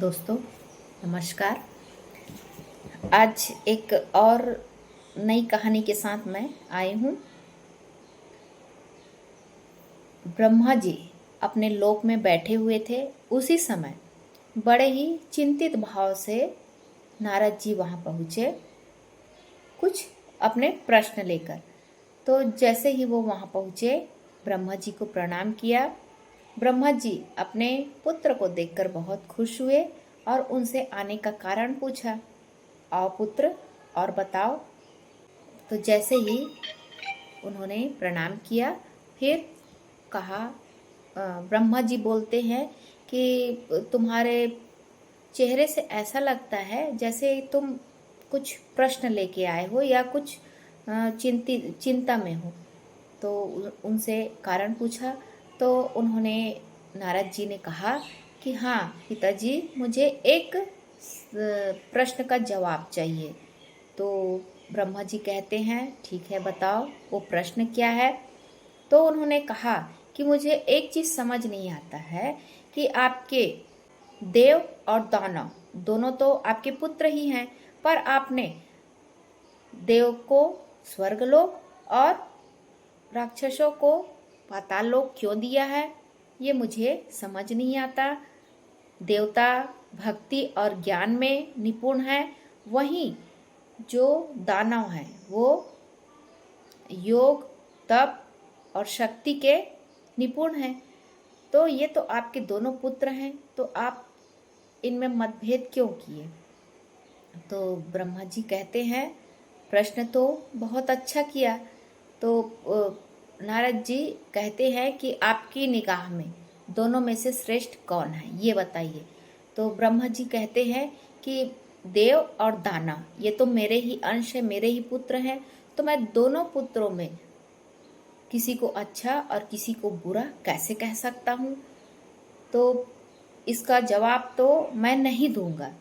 दोस्तों नमस्कार। आज एक और नई कहानी के साथ मैं आई हूँ। ब्रह्मा जी अपने लोक में बैठे हुए थे। उसी समय बड़े ही चिंतित भाव से नारद जी वहाँ पहुँचे, कुछ अपने प्रश्न लेकर। तो जैसे ही वो वहाँ पहुँचे, ब्रह्मा जी को प्रणाम किया। ब्रह्मा जी अपने पुत्र को देखकर बहुत खुश हुए और उनसे आने का कारण पूछा। आओ पुत्र, और बताओ। तो जैसे ही उन्होंने प्रणाम किया, फिर कहा, ब्रह्मा जी बोलते हैं कि तुम्हारे चेहरे से ऐसा लगता है जैसे तुम कुछ प्रश्न लेके आए हो या कुछ चिंता में हो। तो उनसे कारण पूछा। तो उन्होंने, नारद जी ने कहा कि हाँ पिताजी, मुझे एक प्रश्न का जवाब चाहिए। तो ब्रह्मा जी कहते हैं ठीक है, बताओ वो प्रश्न क्या है। तो उन्होंने कहा कि मुझे एक चीज़ समझ नहीं आता है कि आपके देव और दानव दोनों तो आपके पुत्र ही हैं, पर आपने देव को स्वर्गलोक और राक्षसों को पाताल लोक क्यों दिया है, ये मुझे समझ नहीं आता। देवता भक्ति और ज्ञान में निपुण है, वहीं जो दानव हैं वो योग, तप और शक्ति के निपुण हैं। तो ये तो आपके दोनों पुत्र हैं, तो आप इनमें मतभेद क्यों किए। तो ब्रह्मा जी कहते हैं, प्रश्न तो बहुत अच्छा किया। तो नारद जी कहते हैं कि आपकी निगाह में दोनों में से श्रेष्ठ कौन है, ये बताइए। तो ब्रह्मा जी कहते हैं कि देव और दानव ये तो मेरे ही अंश है, मेरे ही पुत्र हैं। तो मैं दोनों पुत्रों में किसी को अच्छा और किसी को बुरा कैसे कह सकता हूँ। तो इसका जवाब तो मैं नहीं दूंगा,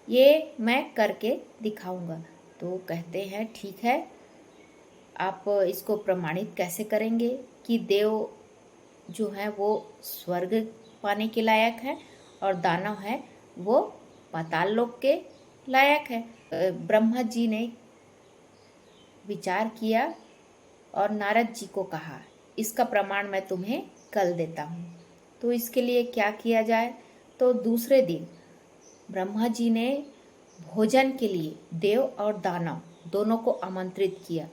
ये मैं करके दिखाऊंगा। तो कहते हैं ठीक है, आप इसको प्रमाणित कैसे करेंगे कि देव जो है वो स्वर्ग पाने के लायक है और दानव है वो पाताल लोक के लायक है। ब्रह्मा जी ने विचार किया और नारद जी को कहा, इसका प्रमाण मैं तुम्हें कल देता हूँ। तो इसके लिए क्या किया जाए। तो दूसरे दिन ब्रह्मा जी ने भोजन के लिए देव और दानव दोनों को आमंत्रित किया।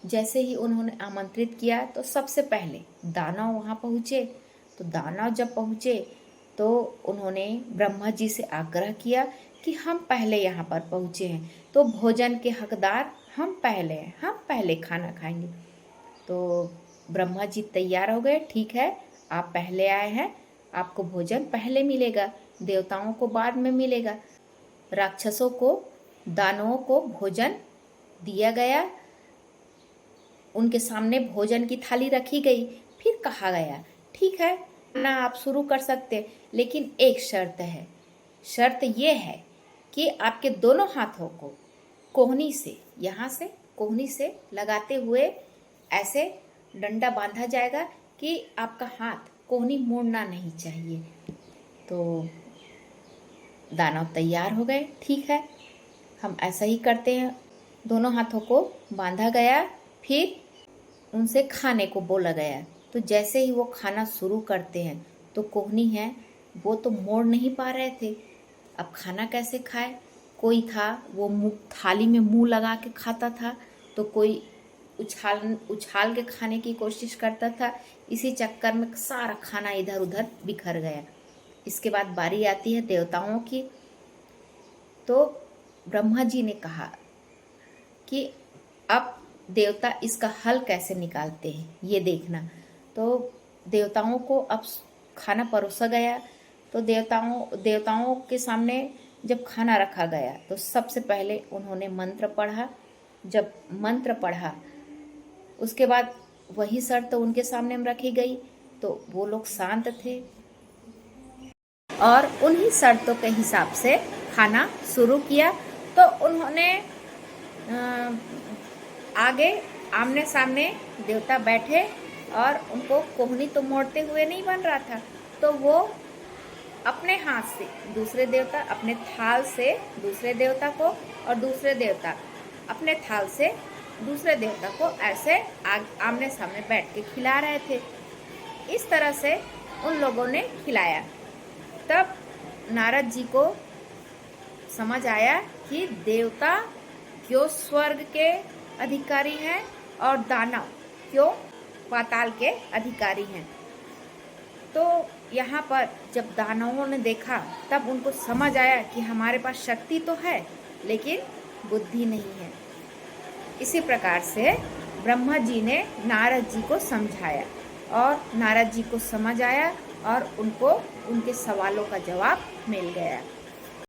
जैसे ही उन्होंने आमंत्रित किया तो सबसे पहले दानव वहाँ पहुँचे। तो दानव जब पहुँचे तो उन्होंने ब्रह्मा जी से आग्रह किया कि हम पहले यहाँ पर पहुँचे हैं, तो भोजन के हकदार हम पहले हैं, हम पहले खाना खाएंगे। तो ब्रह्मा जी तैयार हो गए, ठीक है आप पहले आए हैं, आपको भोजन पहले मिलेगा, देवताओं को बाद में मिलेगा। राक्षसों को, दानवों को भोजन दिया गया, उनके सामने भोजन की थाली रखी गई। फिर कहा गया ठीक है ना, आप शुरू कर सकते, लेकिन एक शर्त है। शर्त ये है कि आपके दोनों हाथों को कोहनी से, यहाँ से कोहनी से लगाते हुए ऐसे डंडा बांधा जाएगा कि आपका हाथ कोहनी मुड़ना नहीं चाहिए। तो दानव तैयार हो गए, ठीक है हम ऐसा ही करते हैं। दोनों हाथों को बांधा गया, फिर उनसे खाने को बोला गया। तो जैसे ही वो खाना शुरू करते हैं तो कोहनी है वो तो मोड़ नहीं पा रहे थे, अब खाना कैसे खाए। कोई था वो मुँह थाली में मुंह लगा के खाता था, तो कोई उछाल उछाल के खाने की कोशिश करता था। इसी चक्कर में सारा खाना इधर उधर बिखर गया। इसके बाद बारी आती है देवताओं की। तो ब्रह्मा जी ने कहा कि अब देवता इसका हल कैसे निकालते हैं ये देखना। तो देवताओं को अब खाना परोसा गया। तो देवताओं के सामने जब खाना रखा गया तो सबसे पहले उन्होंने मंत्र पढ़ा। जब मंत्र पढ़ा उसके बाद वही शर्त तो उनके सामने रखी गई, तो वो लोग शांत थे और उन्हीं शर्तों के हिसाब से खाना शुरू किया। तो उन्होंने आगे आमने सामने देवता बैठे और उनको कोहनी तो मोड़ते हुए नहीं बन रहा था, तो वो अपने हाथ से दूसरे देवता, अपने थाल से दूसरे देवता को, और दूसरे देवता अपने थाल से दूसरे देवता को ऐसे आमने सामने बैठ के खिला रहे थे। इस तरह से उन लोगों ने खिलाया। तब नारद जी को समझ आया कि देवता क्यों स्वर्ग के अधिकारी हैं और दानव क्यों पाताल के अधिकारी हैं। तो यहाँ पर जब दानवों ने देखा तब उनको समझ आया कि हमारे पास शक्ति तो है लेकिन बुद्धि नहीं है। इसी प्रकार से ब्रह्मा जी ने नारद जी को समझाया और नारद जी को समझ आया और उनको उनके सवालों का जवाब मिल गया।